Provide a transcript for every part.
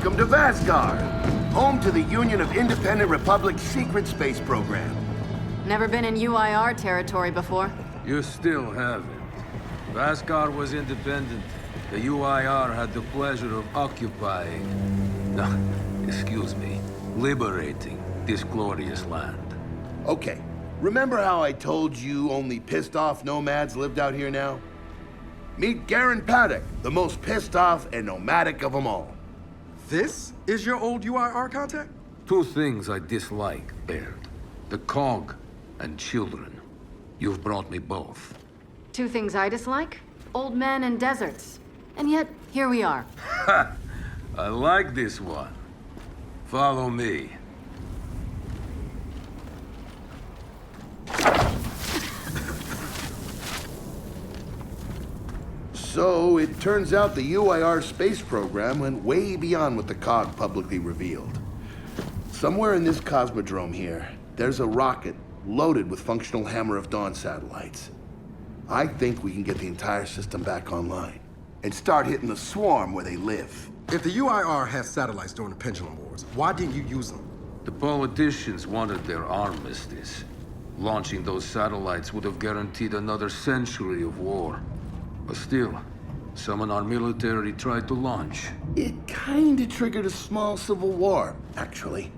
Welcome to Vasgar, home to the Union of Independent Republic's secret space program. Never been in UIR territory before. You still haven't. Vasgar was independent. The UIR had the pleasure of occupying... No, excuse me, liberating this glorious land. Okay, remember how I told you only pissed-off nomads lived out here now? Meet Garen Paddock, the most pissed-off and nomadic of them all. This is your old UIR contact? Two things I dislike, Baird. The Cog and children. You've brought me both. Two things I dislike: old men and deserts. And yet, here we are. I like this one. Follow me. So, it turns out the UIR space program went way beyond what the COG publicly revealed. Somewhere in this cosmodrome here, there's a rocket loaded with functional Hammer of Dawn satellites. I think we can get the entire system back online and start hitting the swarm where they live. If the UIR has satellites during the Pendulum Wars, why didn't you use them? The politicians wanted their armistice. Launching those satellites would have guaranteed another century of war. But still, some in our military tried to launch. It kinda triggered a small civil war, actually.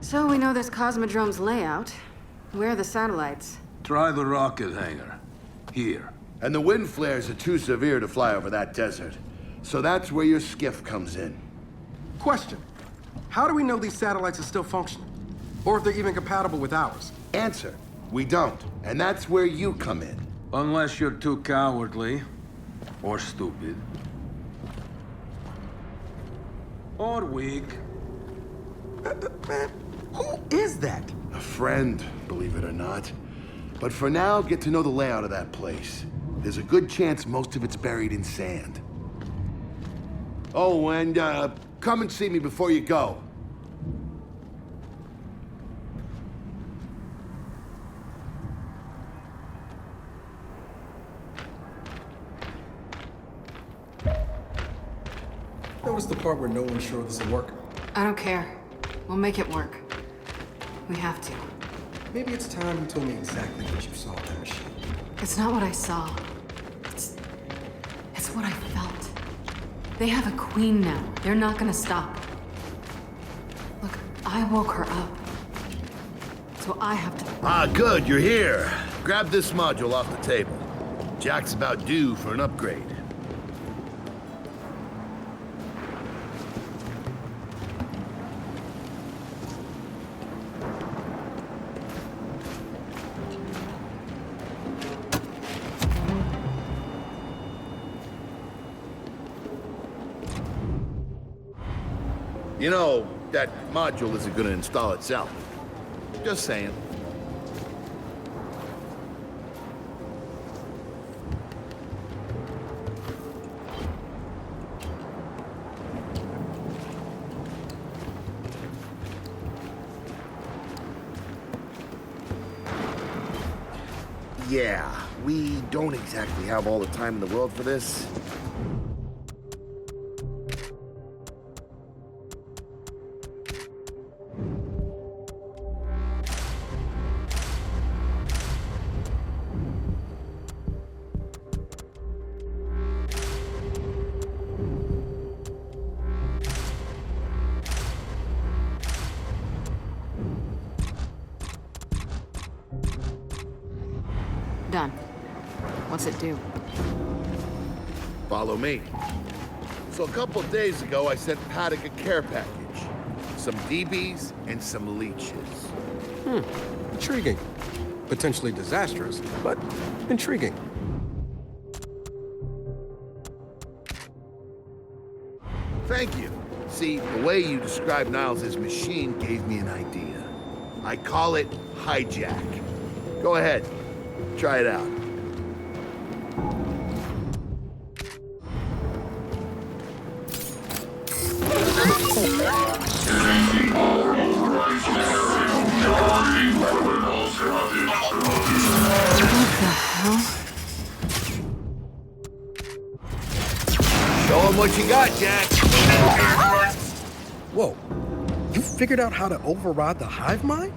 So we know this Cosmodrome's layout. Where are the satellites? Try the rocket hangar. Here. And the wind flares are too severe to fly over that desert. So that's where your skiff comes in. Question. How do we know these satellites are still functional? Or if they're even compatible with ours? Answer, we don't. And that's where you come in. Unless you're too cowardly. Or stupid. Or weak. Man, who is that? A friend, believe it or not. But for now, get to know the layout of that place. There's a good chance most of it's buried in sand. Oh, and come and see me before you go. Notice the part where no one's sure this will work? I don't care. We'll make it work. We have to. Maybe it's time you told me exactly what you saw in that machine. It's not what I saw. It's what I felt. They have a queen now. They're not gonna stop. Look, I woke her up. So I have to... Ah, good, you're here. Grab this module off the table. Jack's about due for an upgrade. You know, that module isn't gonna install itself. Just saying. Yeah, we don't exactly have all the time in the world for this. Done. What's it do? Follow me. So a couple of days ago, I sent Paddock a care package. Some DBs and some leeches. Intriguing. Potentially disastrous, but intriguing. Thank you. See, the way you described Niles' machine gave me an idea. I call it Hijack. Go ahead. Try it out. Show 'em what you got, Jack. Whoa. You figured out how to override the hive mind?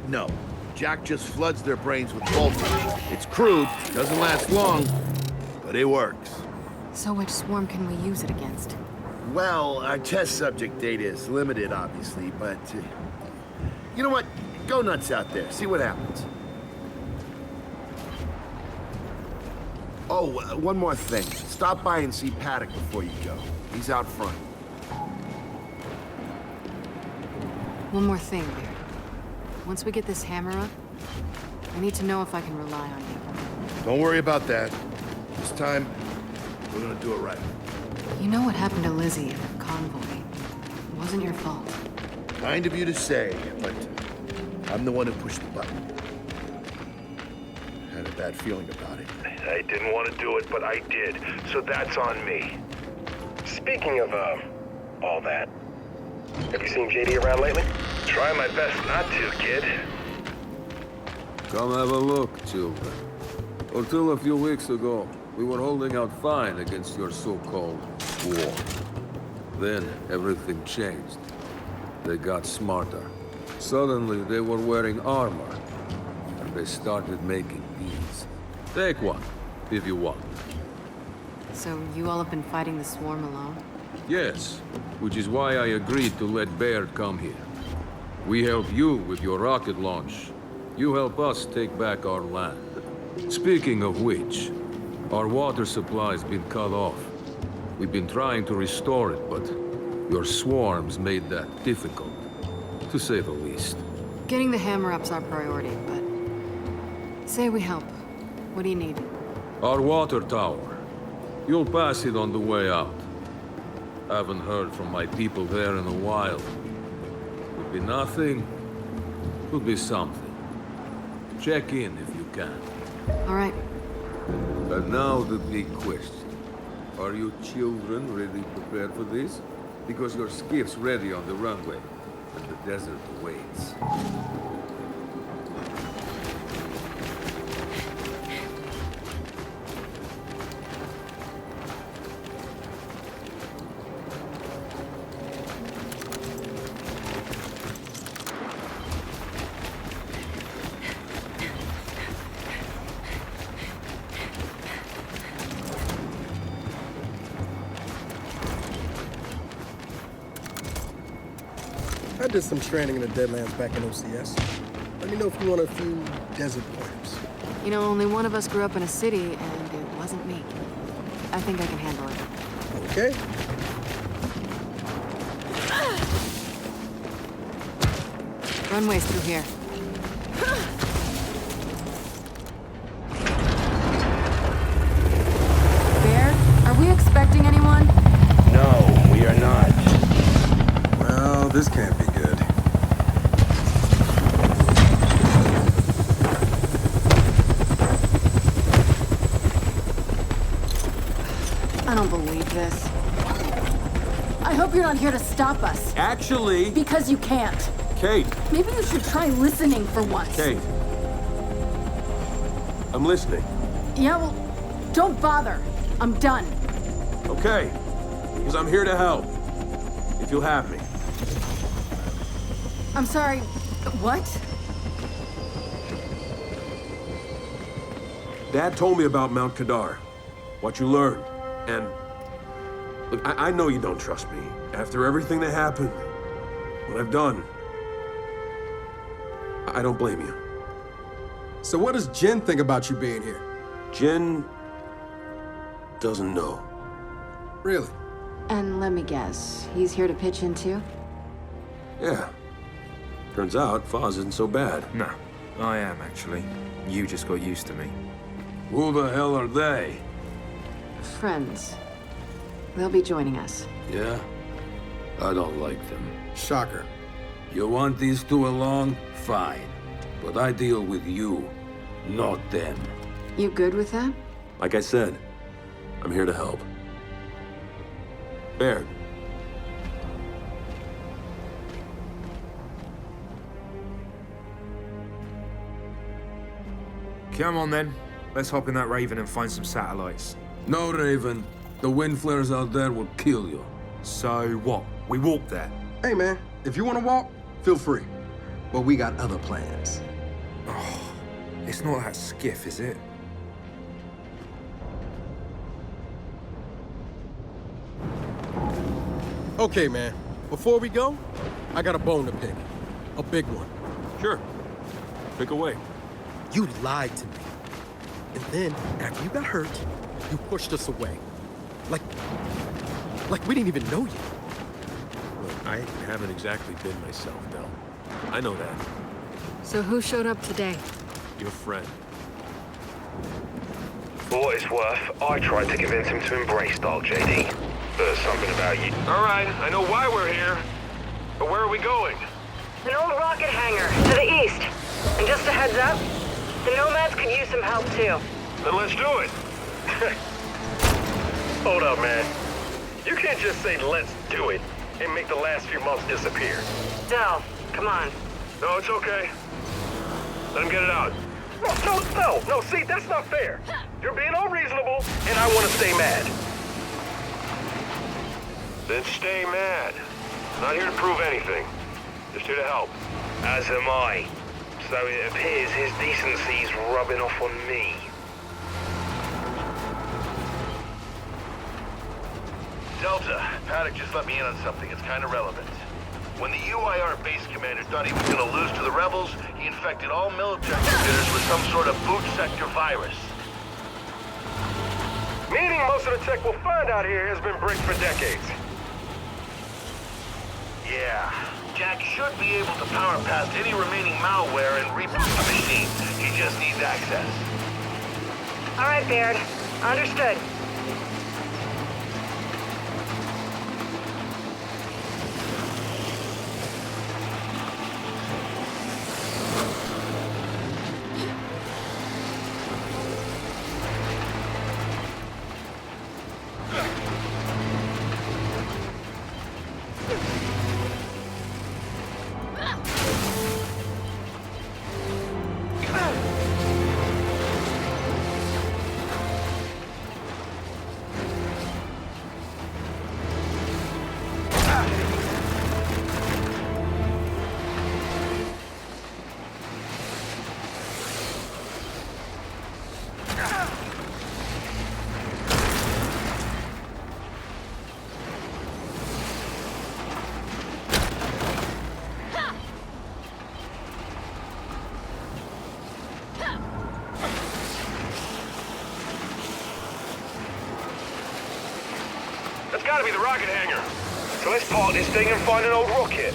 No. Jack just floods their brains with voltage. It's crude, doesn't last long, but it works. So which swarm can we use it against? Well, our test subject data is limited, obviously, but... you know what? Go nuts out there. See what happens. Oh, one more thing. Stop by and see Paddock before you go. He's out front. One more thing, Beard. Once we get this hammer up, I need to know if I can rely on you. Don't worry about that. This time, we're gonna do it right. You know what happened to Lizzie in the convoy. It wasn't your fault. Kind of you to say, but I'm the one who pushed the button. Had a bad feeling about it. I didn't want to do it, but I did, so that's on me. Speaking of, all that, have you seen JD around lately? Try my best not to, kid. Come have a look, children. Until a few weeks ago, we were holding out fine against your so-called war. Then everything changed. They got smarter. Suddenly they were wearing armor, and they started making these. Take one, if you want. So you all have been fighting the swarm alone? Yes, which is why I agreed to let Baird come here. We help you with your rocket launch. You help us take back our land. Speaking of which, our water supply's been cut off. We've been trying to restore it, but your swarms made that difficult, to say the least. Getting the hammer up's our priority, but... say we help. What do you need? Our water tower. You'll pass it on the way out. Haven't heard from my people there in a while. Could be nothing, could be something. Check in if you can. All right. And now the big question. Are you children really prepared for this? Because your skiff's ready on the runway, and the desert awaits. I did some training in the Deadlands back in OCS. Let me know if you want a few desert pointers. You know, only one of us grew up in a city, and it wasn't me. I think I can handle it. Okay. Runway's through here. Baird, are we expecting anyone? No, we are not. Well, this can't be good. I don't believe this. I hope you're not here to stop us. Actually, Because you can't. Kate, Maybe you should try listening for once. Kate. I'm listening. Yeah, well, don't bother. I'm done. Okay. Because I'm here to help. If you'll have me. I'm sorry. What? Dad told me about Mount Kadar. What you learned. And... look, I know you don't trust me. After everything that happened, what I've done, I don't blame you. So what does Jin think about you being here? Jin doesn't know. Really? And let me guess, he's here to pitch in too? Yeah. Turns out Foz isn't so bad. No, I am actually. You just got used to me. Who the hell are they? Friends. They'll be joining us. Yeah? I don't like them. Shocker. You want these two along? Fine. But I deal with you, not them. You good with that? Like I said, I'm here to help. Baird. Come on then. Let's hop in that Raven and find some satellites. No, Raven. The wind flares out there will kill you. So what? We walk there? Hey, man, if you want to walk, feel free. But we got other plans. It's not that skiff, is it? Okay, man. Before we go, I got a bone to pick. A big one. Sure. Pick away. You lied to me. And then, after you got hurt, you pushed us away. Like we didn't even know you. Look, I haven't exactly been myself, Del. I know that. So who showed up today? Your friend. For what it's worth, I tried to convince him to embrace Dark JD. There's something about you. All right, I know why we're here. But where are we going? An old rocket hangar to the east. And just a heads up, the Nomads could use some help too. Then let's do it. Hold up, man. You can't just say let's do it and make the last few months disappear. Del, come on. No, it's okay. Let him get it out. No, see, that's not fair. You're being unreasonable, and I want to stay mad. Then stay mad. Not here to prove anything. Just here to help. As am I. So it appears his decency's rubbing off on me. Delta, Paddock just let me in on something. It's kind of relevant. When the UIR base commander thought he was going to lose to the rebels, he infected all military computers with some sort of boot sector virus. Meaning most of the tech we'll find out here has been bricked for decades. Yeah, Jack should be able to power past any remaining malware and reboot the machine. He just needs access. All right, Baird. Understood. That's gotta be the rocket hangar. So let's park this thing and find an old rocket.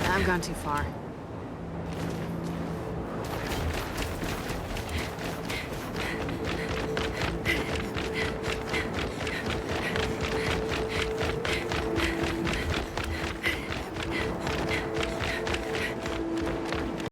I've gone too far.